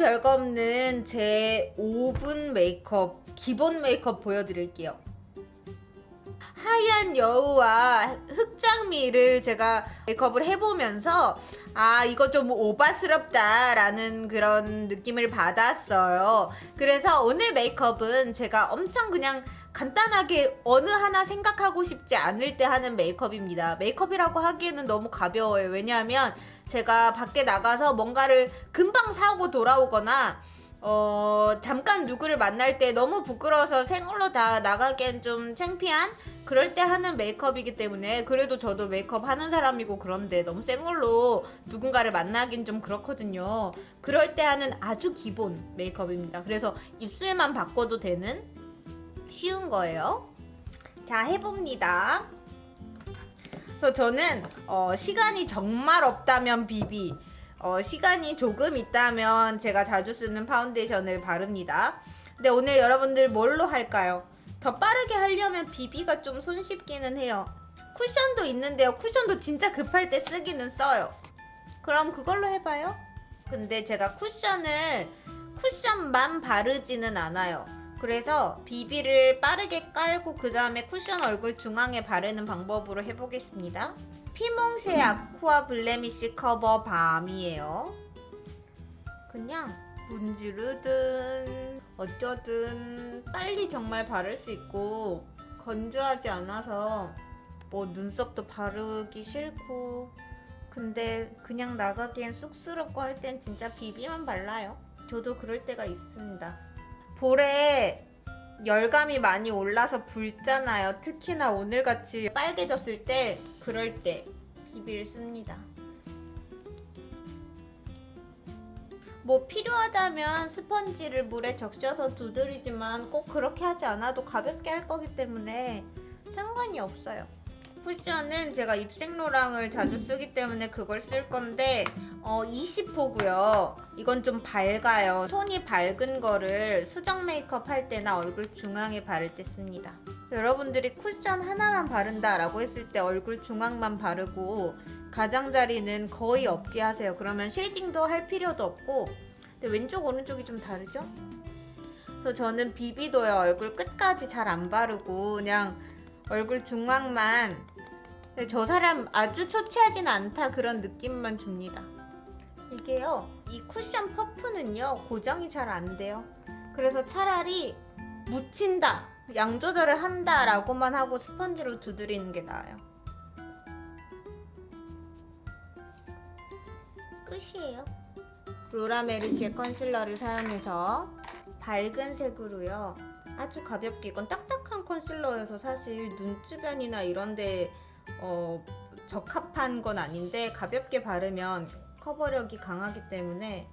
별거 없는 제 5분 메이크업, 기본 메이크업 보여드릴게요. 하얀 여우와 흑장미를 제가 메이크업을 해보면서 아, 이거 좀 오바스럽다 라는 그런 느낌을 받았어요. 그래서 오늘 메이크업은 제가 엄청 그냥 간단하게 어느 하나 생각하고 싶지 않을 때 하는 메이크업입니다. 메이크업이라고 하기에는 너무 가벼워요. 왜냐하면 제가 밖에 나가서 뭔가를 금방 사고 돌아오거나 잠깐 누구를 만날 때 너무 부끄러워서 생얼로 다 나가기엔 좀 창피한 그럴 때 하는 메이크업이기 때문에, 그래도 저도 메이크업 하는 사람이고 그런데 너무 생얼로 누군가를 만나긴 좀 그렇거든요. 그럴 때 하는 아주 기본 메이크업입니다. 그래서 입술만 바꿔도 되는 쉬운 거예요. 자, 해봅니다. 그래서 저는 시간이 정말 없다면 비비, 시간이 조금 있다면 제가 자주 쓰는 파운데이션을 바릅니다. 근데 오늘 여러분들 뭘로 할까요? 더 빠르게 하려면 비비가 좀 손쉽기는 해요. 쿠션도 있는데요. 쿠션도 진짜 급할 때 쓰기는 써요. 그럼 그걸로 해봐요. 근데 제가 쿠션만 바르지는 않아요. 그래서 비비를 빠르게 깔고 그 다음에 쿠션 얼굴 중앙에 바르는 방법으로 해보겠습니다. 피몽쉐 아쿠아 블레미쉬 커버 밤이에요. 그냥 문지르든 어쩌든 빨리 정말 바를 수 있고, 건조하지 않아서 뭐 눈썹도 바르기 싫고, 근데 그냥 나가기엔 쑥스럽고 할 땐 진짜 비비만 발라요. 저도 그럴 때가 있습니다. 볼에 열감이 많이 올라서 붉잖아요. 특히나 오늘같이 빨개졌을 때, 그럴 때 비비를 씁니다. 뭐 필요하다면 스펀지를 물에 적셔서 두드리지만 꼭 그렇게 하지 않아도 가볍게 할 거기 때문에 상관이 없어요. 쿠션은 제가 입생로랑을 자주 쓰기 때문에 그걸 쓸 건데 20호고요. 이건 좀 밝아요. 톤이 밝은 거를 수정 메이크업 할 때나 얼굴 중앙에 바를 때 씁니다. 여러분들이 쿠션 하나만 바른다라고 했을 때 얼굴 중앙만 바르고 가장자리는 거의 없게 하세요. 그러면 쉐이딩도 할 필요도 없고. 근데 왼쪽 오른쪽이 좀 다르죠? 그래서 저는 비비도요, 얼굴 끝까지 잘 안 바르고 그냥 얼굴 중앙만, 저 사람 아주 초췌하진 않다 그런 느낌만 줍니다. 이게요, 이 쿠션 퍼프는요 고정이 잘 안 돼요. 그래서 차라리 묻힌다, 양 조절을 한다 라고만 하고 스펀지로 두드리는 게 나아요. 끝이에요. 로라 메르시의 컨실러를 사용해서 밝은 색으로요, 아주 가볍게, 이건 딱딱한 컨실러여서 사실 눈 주변이나 이런데 적합한 건 아닌데 가볍게 바르면 커버력이 강하기 때문에.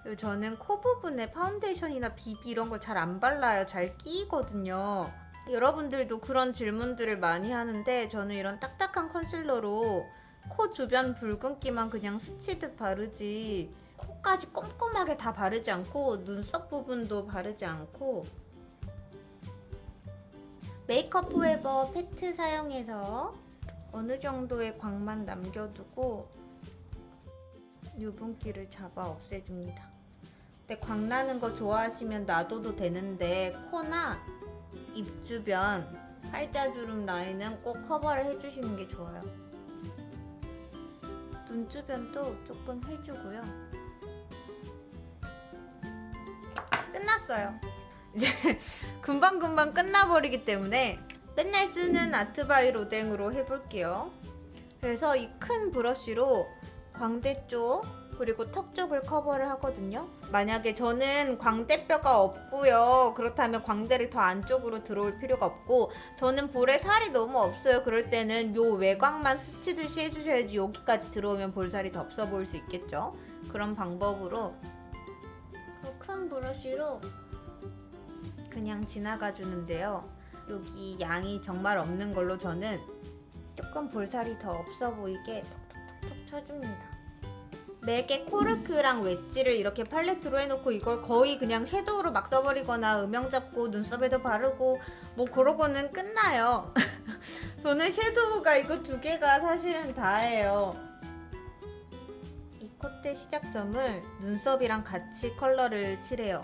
그리고 저는 코 부분에 파운데이션이나 비비 이런 걸 잘 안 발라요. 잘 끼거든요. 여러분들도 그런 질문들을 많이 하는데 저는 이런 딱딱한 컨실러로 코 주변 붉은기만 그냥 스치듯 바르지 코까지 꼼꼼하게 다 바르지 않고 눈썹 부분도 바르지 않고, 메이크업 포에버 팩트 사용해서 어느 정도의 광만 남겨두고 유분기를 잡아 없애줍니다. 근데 광 나는 거 좋아하시면 놔둬도 되는데 코나 입 주변 팔자주름 라인은 꼭 커버를 해주시는 게 좋아요. 눈 주변도 조금 해주고요. 끝났어요. 이제 금방금방 끝나버리기 때문에 맨날 쓰는 아트바이 로댕으로 해볼게요. 그래서 이 큰 브러쉬로 광대 쪽 그리고 턱 쪽을 커버를 하거든요. 만약에 저는 광대뼈가 없고요, 그렇다면 광대를 더 안쪽으로 들어올 필요가 없고, 저는 볼에 살이 너무 없어요. 그럴 때는 요 외곽만 스치듯이 해주셔야지 여기까지 들어오면 볼살이 더 없어 보일 수 있겠죠. 그런 방법으로 큰 브러쉬로 그냥 지나가 주는데요. 여기 양이 정말 없는 걸로 저는 조금 볼살이 더 없어 보이게 톡톡톡톡 쳐줍니다. 맥에 코르크랑 웨지를 이렇게 팔레트로 해놓고 이걸 거의 그냥 섀도우로 막 써버리거나 음영 잡고 눈썹에도 바르고 뭐 그러고는 끝나요. 저는 섀도우가 이거 두 개가 사실은 다예요. 콧대 시작점을 눈썹이랑 같이 컬러를 칠해요.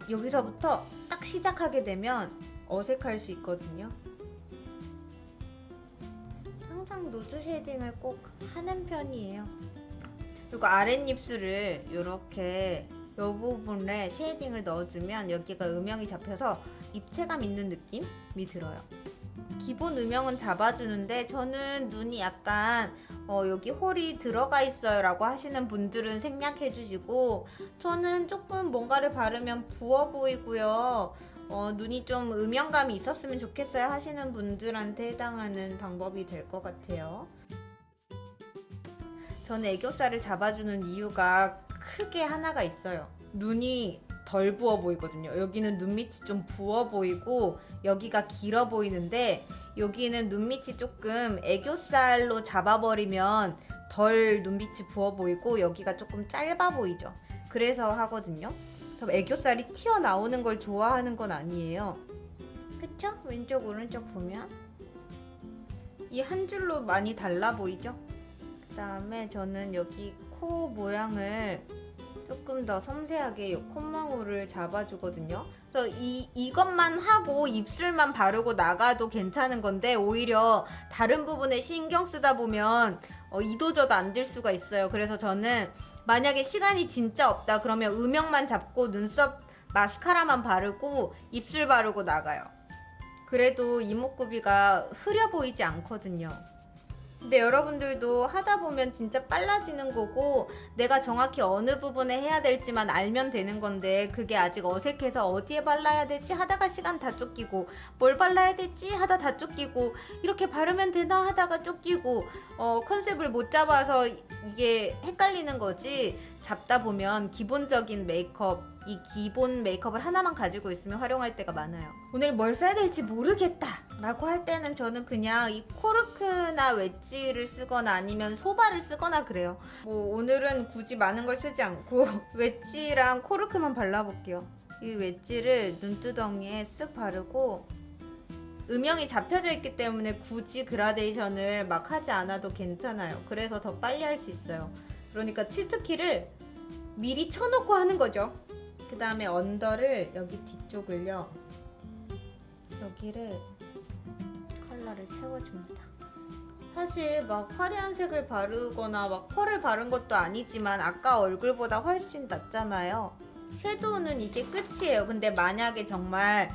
여기서부터 딱 시작하게 되면 어색할 수 있거든요. 항상 노즈 쉐딩을 꼭 하는 편이에요. 그리고 아랫입술을 이렇게 이 부분에 쉐이딩을 넣어주면 여기가 음영이 잡혀서 입체감 있는 느낌이 들어요. 기본 음영은 잡아주는데 저는 눈이 약간 여기 홀이 들어가 있어요 라고 하시는 분들은 생략해 주시고, 저는 조금 뭔가를 바르면 부어 보이고요, 눈이 좀 음영감이 있었으면 좋겠어요 하시는 분들한테 해당하는 방법이 될 것 같아요. 저는 애교살을 잡아주는 이유가 크게 하나가 있어요. 눈이 덜 부어 보이거든요. 여기는 눈밑이 좀 부어 보이고 여기가 길어 보이는데, 여기는 눈밑이 조금 애교살로 잡아버리면 덜 눈빛이 부어 보이고 여기가 조금 짧아 보이죠. 그래서 하거든요. 그래서 애교살이 튀어나오는 걸 좋아하는 건 아니에요. 그쵸? 왼쪽 오른쪽 보면 이 한 줄로 많이 달라 보이죠? 그 다음에 저는 여기 코 모양을 조금 더 섬세하게 콧망울을 잡아주거든요. 그래서 이것만 하고 입술만 바르고 나가도 괜찮은 건데, 오히려 다른 부분에 신경 쓰다 보면 이도저도 안 될 수가 있어요. 그래서 저는 만약에 시간이 진짜 없다 그러면 음영만 잡고 눈썹 마스카라만 바르고 입술 바르고 나가요. 그래도 이목구비가 흐려 보이지 않거든요. 근데 여러분들도 하다 보면 진짜 빨라지는 거고, 내가 정확히 어느 부분에 해야 될지만 알면 되는 건데, 그게 아직 어색해서 어디에 발라야 되지 하다가 시간 다 쫓기고, 뭘 발라야 되지 하다 다 쫓기고, 이렇게 바르면 되나 하다가 쫓기고, 컨셉을 못 잡아서 이게 헷갈리는 거지. 잡다 보면 기본적인 메이크업, 이 기본 메이크업을 하나만 가지고 있으면 활용할 때가 많아요. 오늘 뭘 써야 될지 모르겠다 라고 할 때는 저는 그냥 이 코르크나 웨지를 쓰거나 아니면 소바를 쓰거나 그래요. 오늘은 굳이 많은 걸 쓰지 않고 웨지랑 코르크만 발라볼게요. 이 웨지를 눈두덩이에 쓱 바르고, 음영이 잡혀져 있기 때문에 굳이 그라데이션을 막 하지 않아도 괜찮아요. 그래서 더 빨리 할 수 있어요. 그러니까 치트키를 미리 쳐놓고 하는 거죠. 그 다음에 언더를 여기 뒤쪽을요, 여기를 컬러를 채워줍니다. 사실 막 화려한 색을 바르거나 막 펄을 바른 것도 아니지만 아까 얼굴보다 훨씬 낫잖아요. 섀도우는 이게 끝이에요. 근데 만약에 정말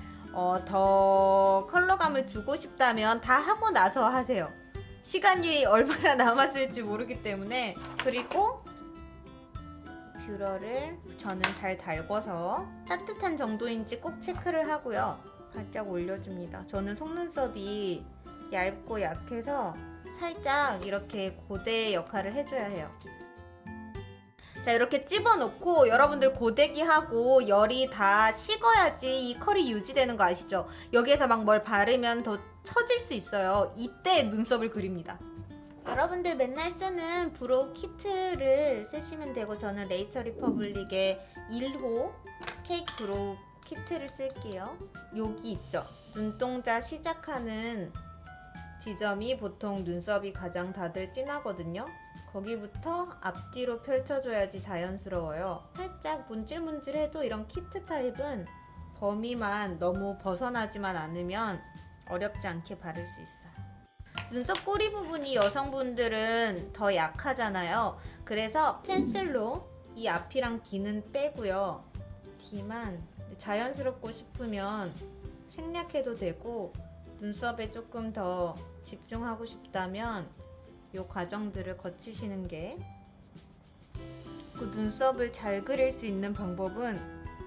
더 컬러감을 주고 싶다면 다 하고 나서 하세요. 시간이 얼마나 남았을지 모르기 때문에. 그리고 뷰러를 저는 잘 달궈서 따뜻한 정도인지 꼭 체크를 하고요, 바짝 올려줍니다. 저는 속눈썹이 얇고 약해서 살짝 이렇게 고데 역할을 해줘야 해요. 자, 이렇게 집어넣고 여러분들 고데기 하고 열이 다 식어야지 이 컬이 유지되는 거 아시죠? 여기에서 막 뭘 바르면 더 처질 수 있어요. 이때 눈썹을 그립니다. 여러분들 맨날 쓰는 브로우 키트를 쓰시면 되고, 저는 레이처 리퍼블릭의 1호 케이크 브로우 키트를 쓸게요. 여기 있죠? 눈동자 시작하는 지점이 보통 눈썹이 가장 다들 진하거든요. 거기부터 앞뒤로 펼쳐줘야지 자연스러워요. 살짝 문질문질해도 이런 키트 타입은 범위만 너무 벗어나지만 않으면 어렵지 않게 바를 수 있어요. 눈썹 꼬리 부분이 여성분들은 더 약하잖아요. 그래서 펜슬로 이 앞이랑 뒤는 빼고요, 뒤만 자연스럽고 싶으면 생략해도 되고, 눈썹에 조금 더 집중하고 싶다면 이 과정들을 거치시는 게. 그 눈썹을 잘 그릴 수 있는 방법은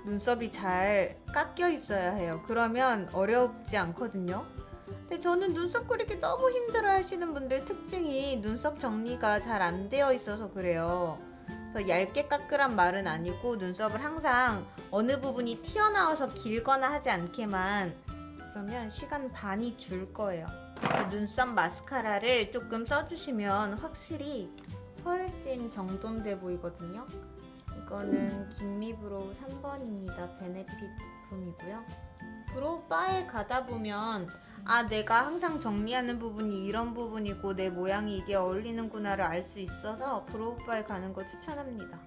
눈썹이 잘 깎여 있어야 해요. 그러면 어렵지 않거든요. 근데 저는 눈썹 그리기 너무 힘들어 하시는 분들 특징이 눈썹 정리가 잘 안 되어 있어서 그래요. 그래서 얇게 깎으란 말은 아니고, 눈썹을 항상 어느 부분이 튀어나와서 길거나 하지 않게만, 그러면 시간 반이 줄 거예요. 눈썹 마스카라를 조금 써주시면 확실히 훨씬 정돈돼 보이거든요. 이거는 김미브로우 3번입니다. 베네핏 제품이고요. 브로우바에 가다 보면 아, 내가 항상 정리하는 부분이 이런 부분이고 내 모양이 이게 어울리는구나를 알 수 있어서 브로우바에 가는 거 추천합니다.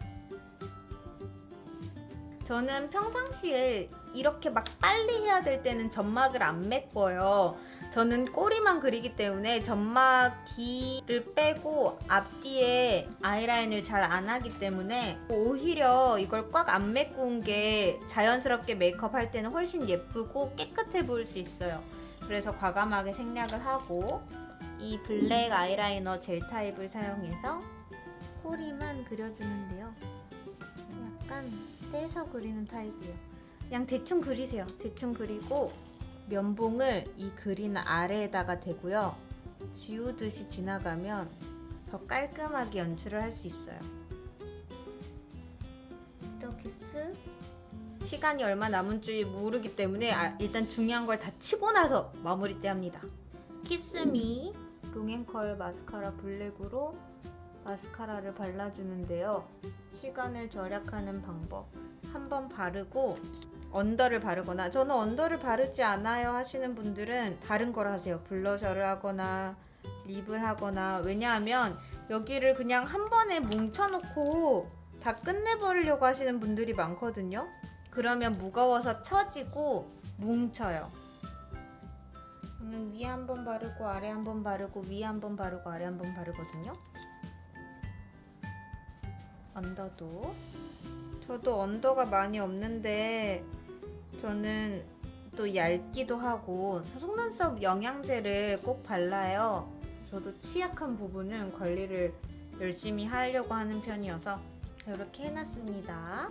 저는 평상시에 이렇게 막 빨리 해야 될 때는 점막을 안 메꿔요. 저는 꼬리만 그리기 때문에 점막 뒤를 빼고 앞뒤에 아이라인을 잘 안 하기 때문에 오히려 이걸 꽉 안 메꾼 게 자연스럽게 메이크업 할 때는 훨씬 예쁘고 깨끗해 보일 수 있어요. 그래서 과감하게 생략을 하고 이 블랙 아이라이너 젤 타입을 사용해서 꼬리만 그려주는데요. 약간 떼서 그리는 타입이에요. 그냥 대충 그리세요. 대충 그리고 면봉을 이 그린 아래에다가 대고요. 지우듯이 지나가면 더 깔끔하게 연출을 할 수 있어요. 이렇게 쓱. 시간이 얼마 남은 줄 모르기 때문에 일단 중요한 걸 다 치고 나서 마무리 때 합니다. 키스미 롱앤컬 마스카라 블랙으로 마스카라를 발라주는데요. 시간을 절약하는 방법. 한번 바르고 언더를 바르거나, 저는 언더를 바르지 않아요 하시는 분들은 다른 걸 하세요. 블러셔를 하거나 립을 하거나. 왜냐하면 여기를 그냥 한 번에 뭉쳐놓고 다 끝내버리려고 하시는 분들이 많거든요. 그러면 무거워서 처지고 뭉쳐요. 저는 위에 한 번 바르고 아래 한 번 바르고 위에 한 번 바르고 아래 한 번 바르거든요. 언더도. 저도 언더가 많이 없는데 저는 또 얇기도 하고 속눈썹 영양제를 꼭 발라요. 저도 취약한 부분은 관리를 열심히 하려고 하는 편이어서 이렇게 해놨습니다.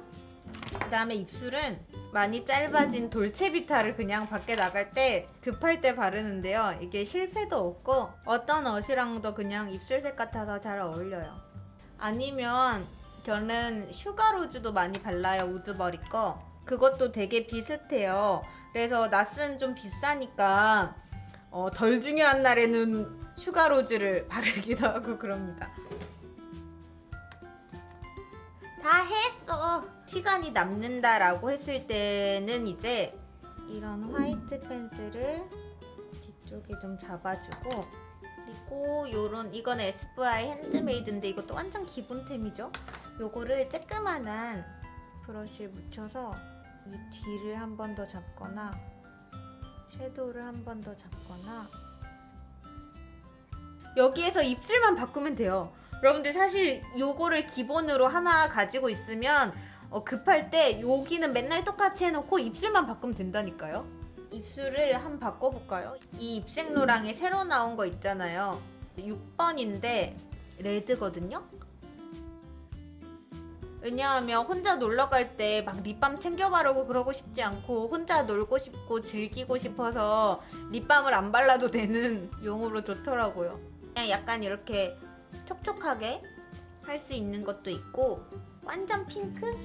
그 다음에 입술은 많이 짧아진 돌체비타를 그냥 밖에 나갈 때 급할 때 바르는데요. 이게 실패도 없고 어떤 옷이랑도 그냥 입술색 같아서 잘 어울려요. 아니면 저는 슈가로즈도 많이 발라요. 우드버리 거. 그것도 되게 비슷해요. 그래서 낫은 좀 비싸니까 덜 중요한 날에는 슈가로즈를 바르기도 하고 그럽니다. 다 했어! 시간이 남는다라고 했을 때는 이제 이런 화이트 펜슬을 뒤쪽에 좀 잡아주고, 그리고 이건 SFI 핸드메이드인데 이것도 완전 기본템이죠. 요거를 쬐끄만한 브러쉬에 묻혀서 이 뒤를 한 번 더 잡거나 섀도우를 한 번 더 잡거나, 여기에서 입술만 바꾸면 돼요. 여러분들 사실 요거를 기본으로 하나 가지고 있으면 급할 때 여기는 맨날 똑같이 해놓고 입술만 바꾸면 된다니까요. 입술을 한번 바꿔볼까요? 이 입생로랑에 새로 나온 거 있잖아요. 6번인데 레드거든요. 왜냐하면 혼자 놀러 갈 때 막 립밤 챙겨 바르고 그러고 싶지 않고 혼자 놀고 싶고 즐기고 싶어서 립밤을 안 발라도 되는 용으로 좋더라고요. 그냥 약간 이렇게 촉촉하게 할 수 있는 것도 있고, 완전 핑크?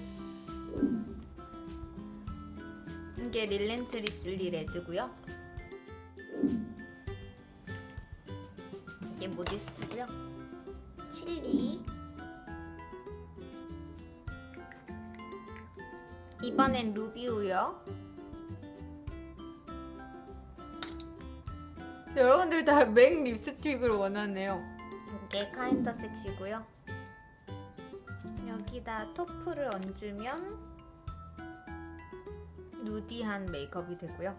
이게 릴렌트리슬리 레드고요. 이게 모디스트고요. 칠리. 이번엔 루비우요. 여러분들 다 맥 립스틱을 원하네요. 이게 카인더 섹시고요. 여기다 토프를 얹으면 누디한 메이크업이 되고요.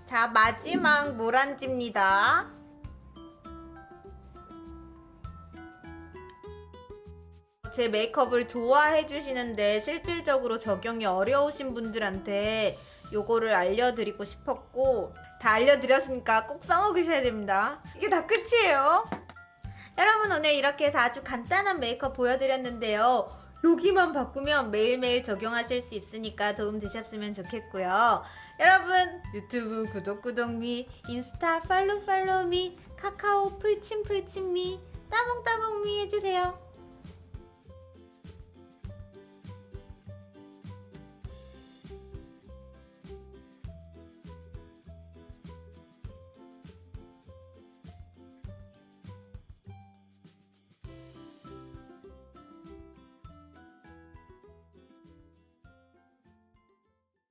자, 마지막 모란지입니다. 제 메이크업을 좋아해 주시는데 실질적으로 적용이 어려우신 분들한테 요거를 알려드리고 싶었고, 다 알려드렸으니까 꼭 써먹으셔야 됩니다. 이게 다 끝이에요. 여러분, 오늘 이렇게 해서 아주 간단한 메이크업 보여드렸는데요. 여기만 바꾸면 매일매일 적용하실 수 있으니까 도움 되셨으면 좋겠고요. 여러분, 유튜브 구독미, 인스타 팔로우 미, 카카오 풀침미, 따봉미 해주세요.